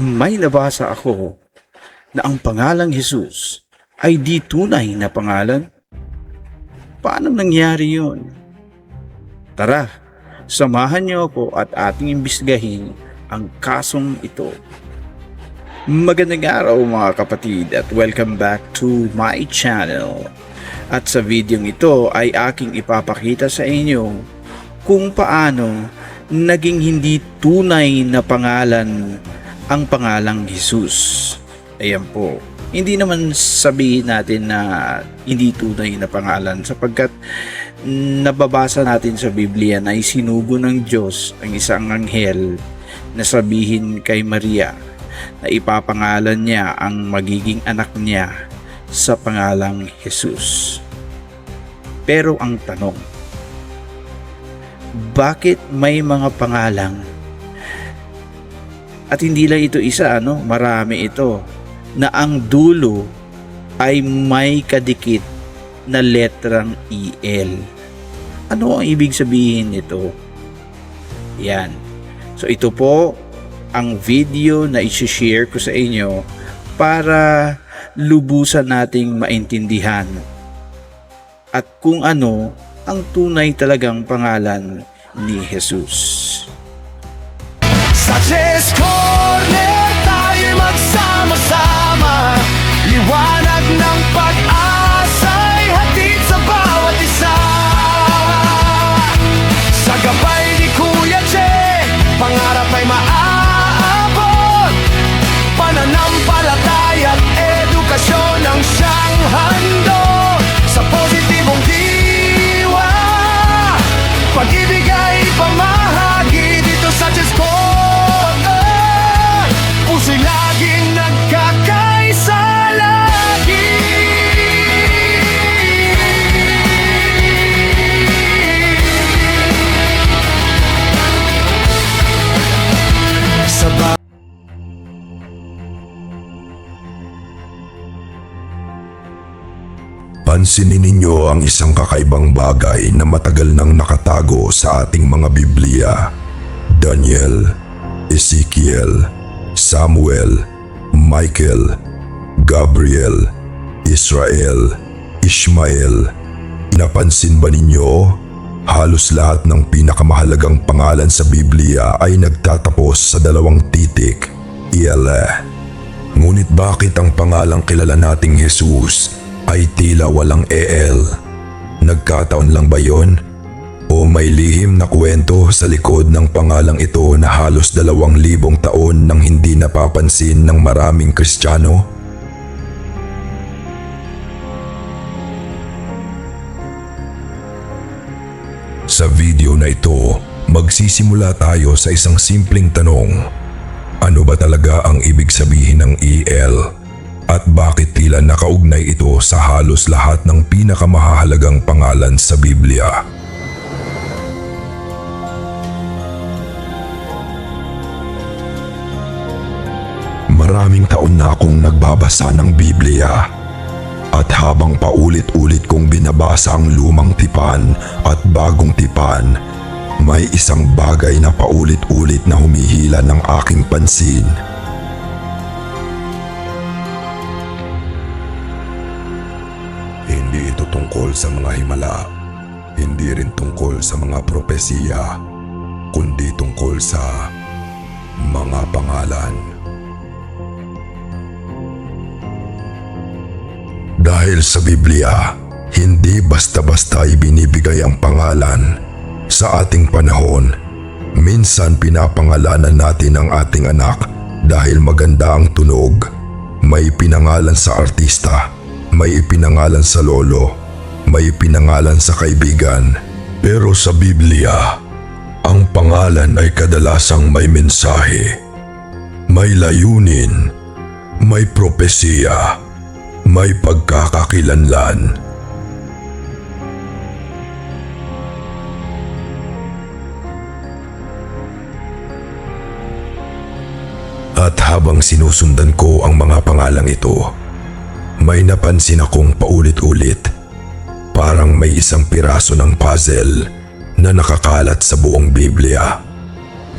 May nabasa ako na ang pangalang Jesus ay di tunay na pangalan. Paano nangyari yun? Tara, samahan niyo ako at ating imbestigahin ang kasong ito. Magandang araw mga kapatid at welcome back to my channel. At sa videong ito ay aking ipapakita sa inyo kung paano naging hindi tunay na pangalan ang pangalang Jesus. Ayan po. Hindi naman sabihin natin na hindi tunay na pangalan sapagkat nababasa natin sa Biblia na isinugo ng Diyos ang isang anghel na sabihin kay Maria na ipapangalan niya ang magiging anak niya sa pangalang Jesus. Pero ang tanong, bakit may mga pangalang at hindi lang ito isa, marami ito na ang dulo ay may kadikit na letrang EL. Ano ang ibig sabihin nito? Yan. So ito po ang video na i-share ko sa inyo para lubusan nating maintindihan at kung ano ang tunay talagang pangalan ni Jesus. Sa Chess Corner tayo'y magsama-sama, liwanag ng pag-asa'y hatid sa bawat isa. Sa gabay ni Kuya Che, pangarap ay maaabot, pananampalataya at edukasyon ang siyang handog. Sa positibong diwa, pag-ibig ay pamahagi dito sa Chess Corner. Puso'y laging nagkakaisa lagi. Sa Pansinin ninyo ang isang kakaibang bagay na matagal nang nakatago sa ating mga Biblia. Daniel, Ezekiel, Samuel, Michael, Gabriel, Israel, Ishmael. Napansin ba ninyo? Halos lahat ng pinakamahalagang pangalan sa Biblia ay nagtatapos sa dalawang titik, Ele. Ngunit bakit ang pangalang kilala nating Jesus ay tila walang EL? Nagkataon lang ba yon? O may lihim na kwento sa likod ng pangalang ito na halos 2,000 taon nang hindi napapansin ng maraming Kristiyano? Sa video na ito, magsisimula tayo sa isang simpleng tanong. Ano ba talaga ang ibig sabihin ng EL? At bakit tila nakaugnay ito sa halos lahat ng pinakamahalagang pangalan sa Biblia? Maraming taon na akong nagbabasa ng Biblia. At habang paulit-ulit kong binabasa ang lumang tipan at bagong tipan, may isang bagay na paulit-ulit na humihila ng aking pansin. Hindi ito tungkol sa mga himala, hindi rin tungkol sa mga propesiya, kundi tungkol sa mga pangalan. Dahil sa Biblia, hindi basta-basta ibinibigay ang pangalan. Sa ating panahon, minsan pinapangalanan natin ang ating anak dahil maganda ang tunog. May pinangalan sa artista, may ipinangalan sa lolo, may ipinangalan sa kaibigan. Pero sa Biblia, ang pangalan ay kadalasang may mensahe, may layunin, may propesiya, may pagkakakilanlan. At habang sinusundan ko ang mga pangalang ito, may napansin akong paulit-ulit. Parang may isang piraso ng puzzle na nakakalat sa buong Biblia.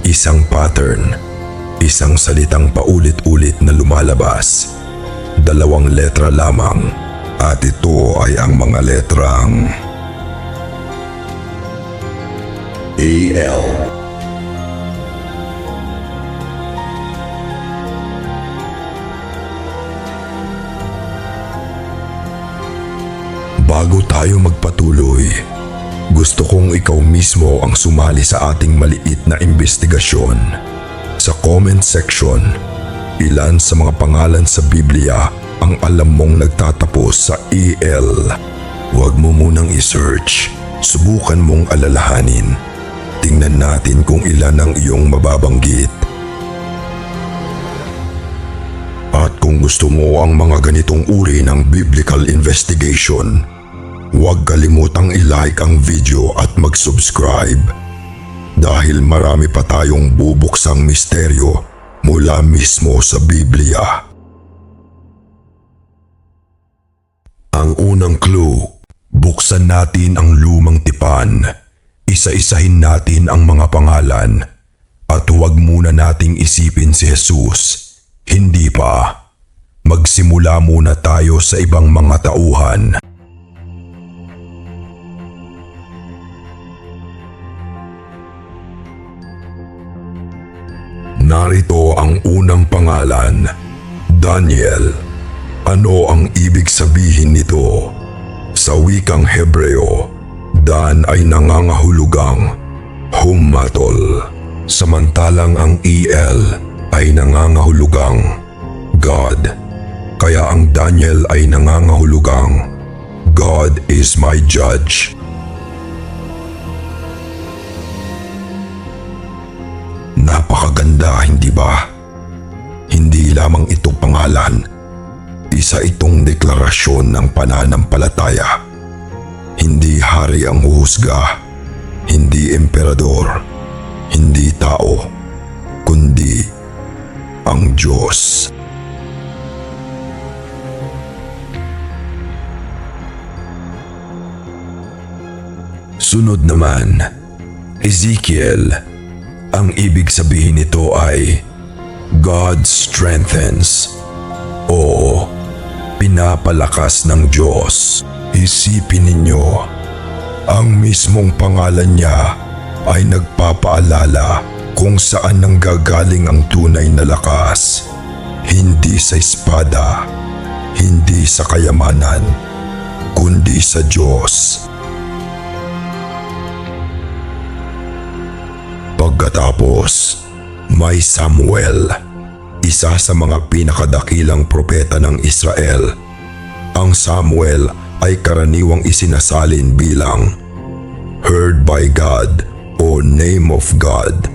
Isang pattern, Isang salitang paulit-ulit na lumalabas. 2 letra lamang. At ito ay ang mga letrang AL. Bago tayo magpatuloy, gusto kong ikaw mismo ang sumali sa ating maliit na investigasyon. Sa comment section, ilan sa mga pangalan sa Biblia ang alam mong nagtatapos sa EL? Huwag mo munang i-search, subukan mong alalahanin. Tingnan natin kung ilan ang iyong mababanggit. At kung gusto mo ang mga ganitong uri ng biblical investigation, huwag kalimutang i-like ang video at mag-subscribe. Dahil marami pa tayong bubuksang misteryo mula mismo sa Biblia. Ang unang clue, buksan natin ang lumang tipan. Isa-isahin natin ang mga pangalan. At huwag muna nating isipin si Jesus. Hindi pa. Magsimula muna tayo sa ibang mga tauhan. Narito ang unang pangalan, Daniel. Ano ang ibig sabihin nito? Sa wikang Hebreo, Dan ay nangangahulugang humatol. Samantalang ang EL ay nangangahulugang God. Kaya ang Daniel ay nangangahulugang God is my judge. Napakaganda, hindi ba? Hindi lamang itong pangalan. Isa itong deklarasyon ng pananampalataya. Hindi hari ang huhusga, hindi emperador, hindi tao, kundi ang Diyos. Sunod naman, Ezekiel. Ang ibig sabihin nito ay God strengthens o pinapalakas ng Diyos. Isipin ninyo, ang mismong pangalan niya ay nagpapaalala kung saan nanggagaling ang tunay na lakas. Hindi sa espada, hindi sa kayamanan, kundi sa Diyos. Pagkatapos, may Samuel, isa sa mga pinakadakilang propeta ng Israel. Ang Samuel ay karaniwang isinasalin bilang heard by God o name of God,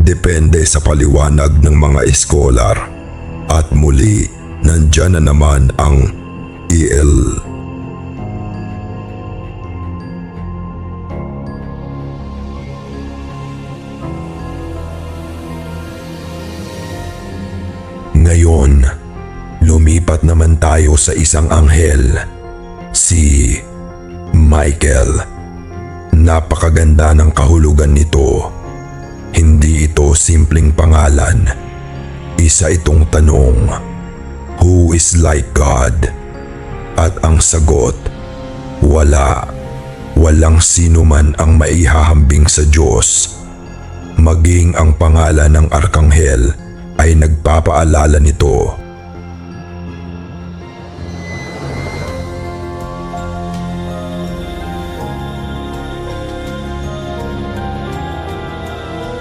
depende sa paliwanag ng mga eskolar. At muli, nandyan na naman ang EL. Ngayon, lumipat naman tayo sa isang anghel, si Michael. Napakaganda ng kahulugan nito. Hindi ito simpleng pangalan. Isa itong tanong, who is like God? At ang sagot, wala. Walang sino man ang maihahambing sa Diyos. Maging ang pangalan ng arkanghel ay nagpapaalala nito.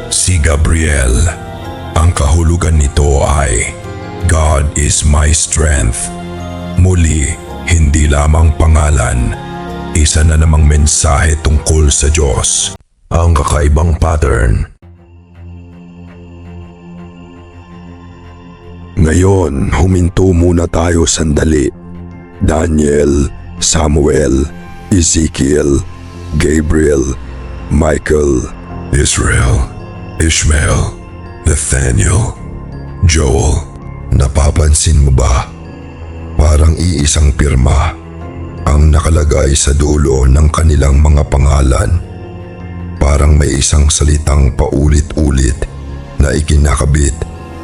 Si Gabriel, ang kahulugan nito ay God is my strength. Muli, hindi lamang pangalan, isa na namang mensahe tungkol sa Diyos. Ang kakaibang pattern. Ngayon, huminto muna tayo sandali. Daniel, Samuel, Ezekiel, Gabriel, Michael, Israel, Ishmael, Nathaniel, Joel. Napapansin mo ba? Parang iisang pirma ang nakalagay sa dulo ng kanilang mga pangalan. Parang may isang salitang paulit-ulit na ikinakabit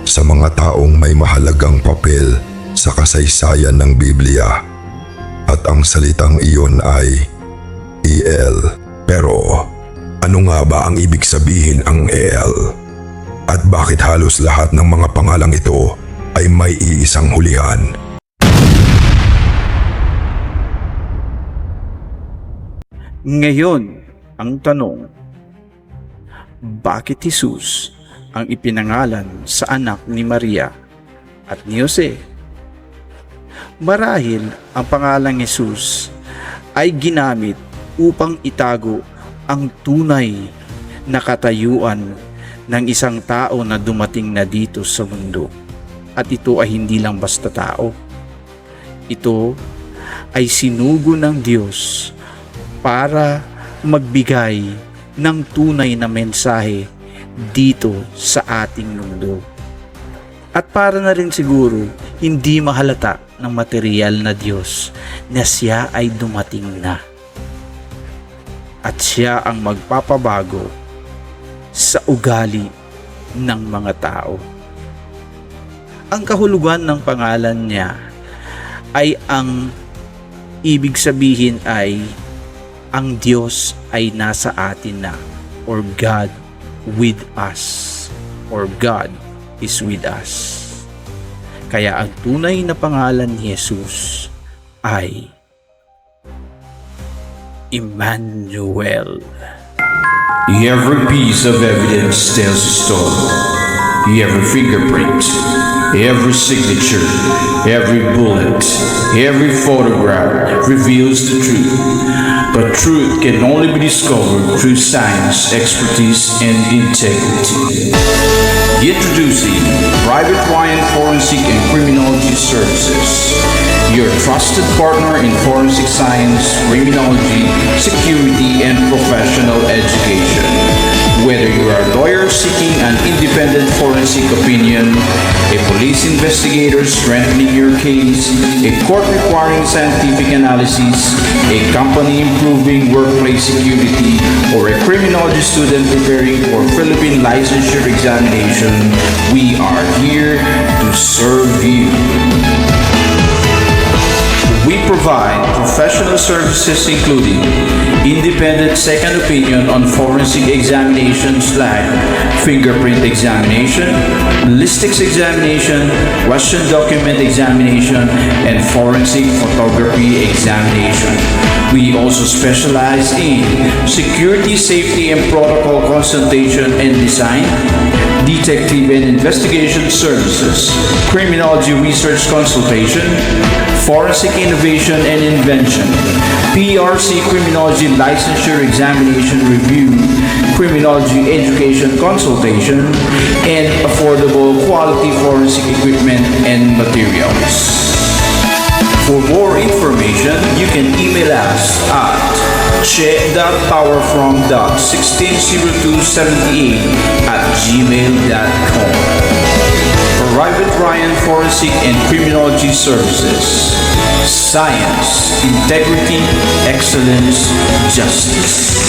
sa mga taong may mahalagang papel sa kasaysayan ng Biblia. At ang salitang iyon ay EL. Pero ano nga ba ang ibig sabihin ang EL? At bakit halos lahat ng mga pangalang ito ay may iisang hulihan? Ngayon, ang tanong, bakit Jesus ang ipinangalan sa anak ni Maria at ni Jose? Marahil ang pangalang Jesus ay ginamit upang itago ang tunay na katayuan ng isang tao na dumating na dito sa mundo. At ito ay hindi lang basta tao. Ito ay sinugo ng Diyos para magbigay ng tunay na mensahe dito sa ating mundo. At para na rin siguro hindi mahalata ng material na Diyos na siya ay dumating na. At siya ang magpapabago sa ugali ng mga tao. Ang kahulugan ng pangalan niya ay ang ibig sabihin ay ang Diyos ay nasa atin na, or God with us, or God is with us. Kaya ang tunay na pangalan ni Jesus ay Emmanuel. Every piece of evidence tells a story. Every fingerprint, every signature, every bullet, every photograph reveals the truth. But truth can only be discovered through science, expertise, and integrity. Introducing Private Ryan Forensic and Criminology Services, your trusted partner in forensic science, criminology, security, and professional education. Whether you are a lawyer seeking an independent forensic opinion, a police investigator strengthening your case, a court requiring scientific analysis, a company improving workplace security, or a criminology student preparing for Philippine licensure examination, we are here to serve you. We provide professional services including independent second opinion on forensic examinations like fingerprint examination, ballistics examination, question document examination, and forensic photography examination. We also specialize in security, safety, and protocol consultation and design, detective and investigation services, criminology research consultation, forensic innovation and invention, PRC criminology licensure examination review, criminology education consultation, and affordable quality forensic equipment and materials. For more information, you can email us at che.powerfrom.160278@gmail.com. Private Ryan Forensic and Criminology Services. Science, integrity, excellence, justice.